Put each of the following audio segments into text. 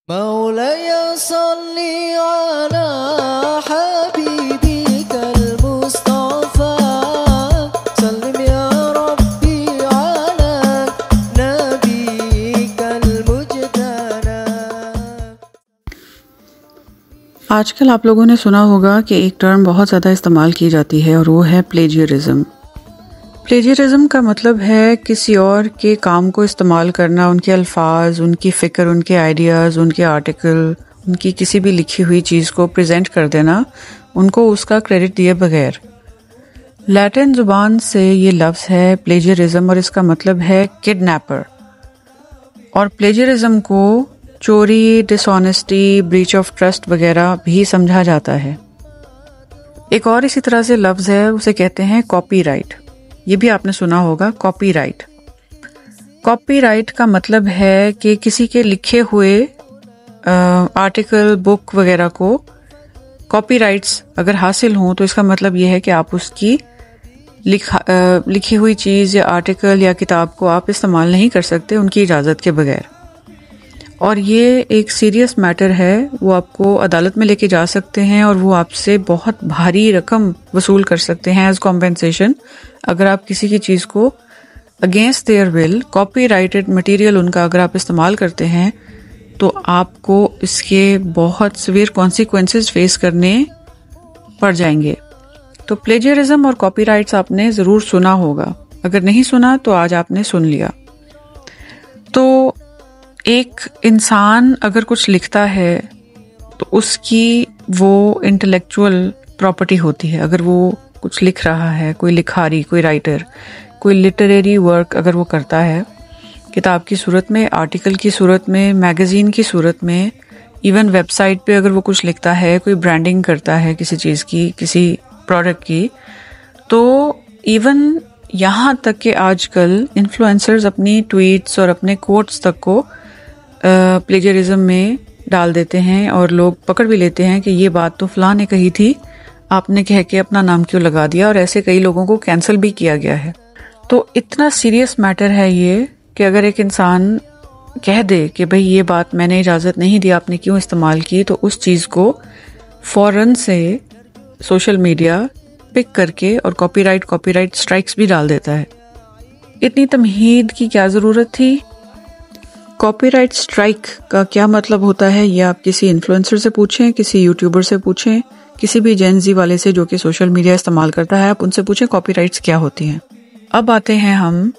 مولاي صل على حبيبك المصطفى سلم يا ربي على نبيك المجتبى. آج کل آپ لوگوں نے سنا ہوگا کہ ایک ٹرم بہت زیادہ استعمال کی جاتی ہے اور وہ ہے پلیجرزم. پلیجرزم کا مطلب ہے کسی اور کے کام کو استعمال کرنا، ان کے الفاظ، ان کی فکر، ان کے آئیڈیاز، ان کے آرٹیکل، ان کی کسی بھی لکھی ہوئی چیز کو پریزنٹ کر دینا، ان کو اس کا کریڈٹ دیے بغیر. لیٹن زبان سے یہ لفظ ہے پلیجرزم اور اس کا مطلب ہے کڈنیپر. اور پلیجرزم کو چوری، ڈس آنیسٹی، بریچ آف ٹرسٹ وغیرہ بھی سمجھا جاتا ہے. ایک اور اسی طرح سے لفظ ہے، اسے کہتے ہیں کاپی رائٹ. یہ بھی آپ نے سنا ہوگا، کاپی رائٹ. کاپی رائٹ کا مطلب ہے کہ کسی کے لکھے ہوئے آرٹیکل، بک وغیرہ کو کاپی رائٹس اگر حاصل ہوں تو اس کا مطلب یہ ہے کہ آپ اس کی لکھی ہوئی چیز یا آرٹیکل یا کتاب کو آپ استعمال نہیں کر سکتے ان کی اجازت کے بغیر. اور یہ ایک سیریس میٹر ہے، وہ آپ کو عدالت میں لے کے جا سکتے ہیں اور وہ آپ سے بہت بھاری رقم وصول کر سکتے ہیں ایز کمپنسیشن اگر آپ کسی کی چیز کو against their will, copyrighted material ان کا اگر آپ استعمال کرتے ہیں تو آپ کو اس کے بہت سویر کانسیکوینسز فیس کرنے پڑ جائیں گے. تو پلیجرزم اور کاپی رائٹس آپ نے ضرور سنا ہوگا، اگر نہیں سنا تو آج آپ نے سن لیا. تو ایک انسان اگر کچھ لکھتا ہے تو اس کی وہ انٹلیکچوئل پراپرٹی ہوتی ہے. اگر وہ کچھ لکھ رہا ہے، کوئی لکھاری، کوئی رائٹر، کوئی لٹریری ورک اگر وہ کرتا ہے، کتاب کی صورت میں، آرٹیکل کی صورت میں، میگزین کی صورت میں، ایون ویب سائٹ پہ اگر وہ کچھ لکھتا ہے، کوئی برانڈنگ کرتا ہے کسی چیز کی، کسی پروڈکٹ کی، تو ایون یہاں تک کہ آج کل انفلوئنسرز اپنی ٹویٹس اور اپنے کوٹس تک کو پلیجرزم میں ڈال دیتے ہیں اور لوگ پکڑ بھی لیتے ہیں کہ یہ بات تو فلاں نے کہی تھی، آپ نے کہہ کے اپنا نام کیوں لگا دیا، اور ایسے کئی لوگوں کو کینسل بھی کیا گیا ہے. تو اتنا سیریس میٹر ہے یہ کہ اگر ایک انسان کہہ دے کہ بھئی یہ بات میں نے اجازت نہیں دی، آپ نے کیوں استعمال کی، تو اس چیز کو فوراً سے سوشل میڈیا پک کر کے اور کاپی رائٹ سٹرائکس بھی ڈال دیتا ہے. اتنی تمہید کی کیا ضرورت تھی؟ کاپی رائٹ سٹرائک کا کیا مطلب ہوتا ہے یہ آپ کسی انفلوئنسر سے پوچھیں، کسی یوٹیوبر سے پوچھیں، کسی بھی جین زی والے سے جو کہ سوشل میڈیا استعمال کرتا ہے، آپ ان سے پوچھیں کاپی رائٹس کیا ہوتی ہیں. اب آتے ہیں ہم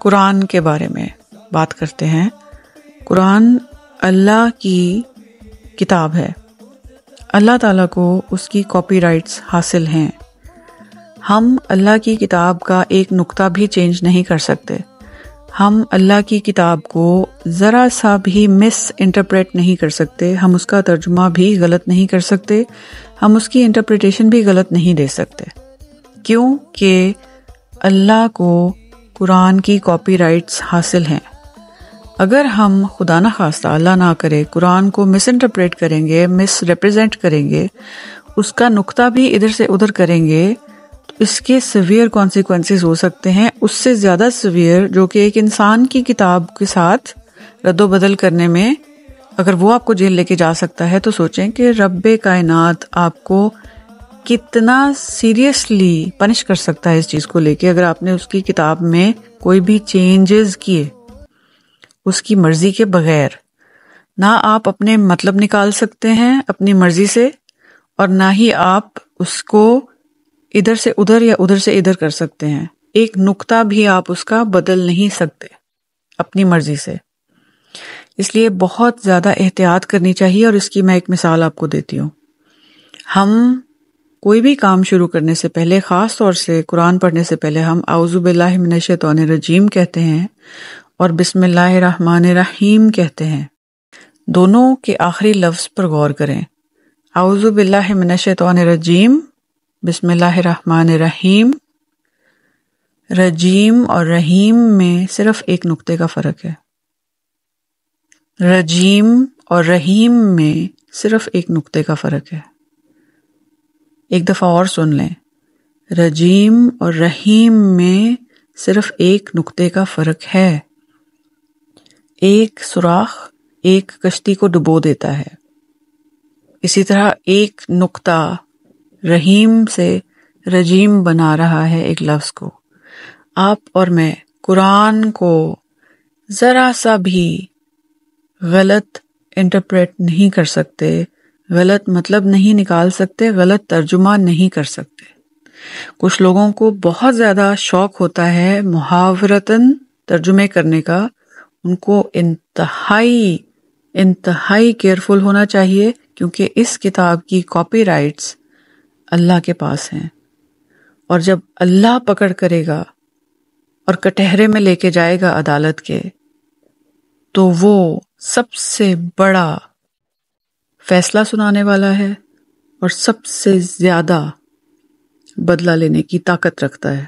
قرآن کے بارے میں بات کرتے ہیں. قرآن اللہ کی کتاب ہے، اللہ تعالیٰ کو اس کی کاپی رائٹس حاصل ہیں. ہم اللہ کی کتاب کا ایک نقطہ بھی چینج نہیں کر سکتے. ہم اللہ کی کتاب کو ذرا سا بھی مس انٹرپریٹ نہیں کر سکتے، ہم اس کا ترجمہ بھی غلط نہیں کر سکتے، ہم اس کی انٹرپریٹیشن بھی غلط نہیں دے سکتے. کیوں کہ اللہ کو قرآن کی کاپی رائٹس حاصل ہیں. اگر ہم خدا نہ خواستہ، اللہ نہ کرے، قرآن کو مس انٹرپریٹ کریں گے، مس ریپرزینٹ کریں گے، اس کا نقطہ بھی ادھر سے ادھر کریں گے، تو اس کے سیویئر کانسیکوینسز ہو سکتے ہیں، اس سے زیادہ سیویئر جو کہ ایک انسان کی کتاب کے ساتھ رد و بدل کرنے میں اگر وہ آپ کو جیل لے کے جا سکتا ہے، تو سوچیں کہ رب کائنات آپ کو کتنا سیریسلی پنش کر سکتا ہے اس چیز کو لے کے اگر آپ نے اس کی کتاب میں کوئی بھی چینجز کیے اس کی مرضی کے بغیر. نہ آپ اپنے مطلب نکال سکتے ہیں اپنی مرضی سے، اور نہ ہی آپ اس کو ادھر سے ادھر یا ادھر سے ادھر کر سکتے ہیں. ایک نقطہ بھی آپ اس کا بدل نہیں سکتے اپنی مرضی سے. اس لیے بہت زیادہ احتیاط کرنی چاہیے، اور اس کی میں ایک مثال آپ کو دیتی ہوں. ہم کوئی بھی کام شروع کرنے سے پہلے، خاص طور سے قرآن پڑھنے سے پہلے، ہم اعوذ باللہ من الشیطان الرجیم کہتے ہیں اور بسم اللہ الرحمن الرحیم کہتے ہیں. دونوں کے آخری لفظ پر غور کریں. اعوذ باللہ من الشیطان الرجیم، بسم اللہ الرحمن الرحیم. رجیم اور رحیم میں صرف ایک نقطے کا فرق ہے. رجیم اور رحیم میں صرف ایک نقطے کا فرق ہے. ایک دفعہ اور سن لیں. رجیم اور رحیم میں صرف ایک نقطے کا فرق ہے. ایک سوراخ ایک کشتی کو ڈبو دیتا ہے، اسی طرح ایک نقطہ رحیم سے رجیم بنا رہا ہے ایک لفظ کو۔ آپ اور میں قرآن کو ذرا سا بھی غلط انٹرپریٹ نہیں کر سکتے، غلط مطلب نہیں نکال سکتے، غلط ترجمہ نہیں کر سکتے۔ کچھ لوگوں کو بہت زیادہ شوق ہوتا ہے محاورتاً ترجمے کرنے کا، ان کو انتہائی کیئرفل ہونا چاہیے، کیونکہ اس کتاب کی کاپی رائٹس اللہ کے پاس ہیں، اور جب اللہ پکڑ کرے گا اور کٹہرے میں لے کے جائے گا عدالت کے، تو وہ سب سے بڑا فیصلہ سنانے والا ہے اور سب سے زیادہ بدلہ لینے کی طاقت رکھتا ہے۔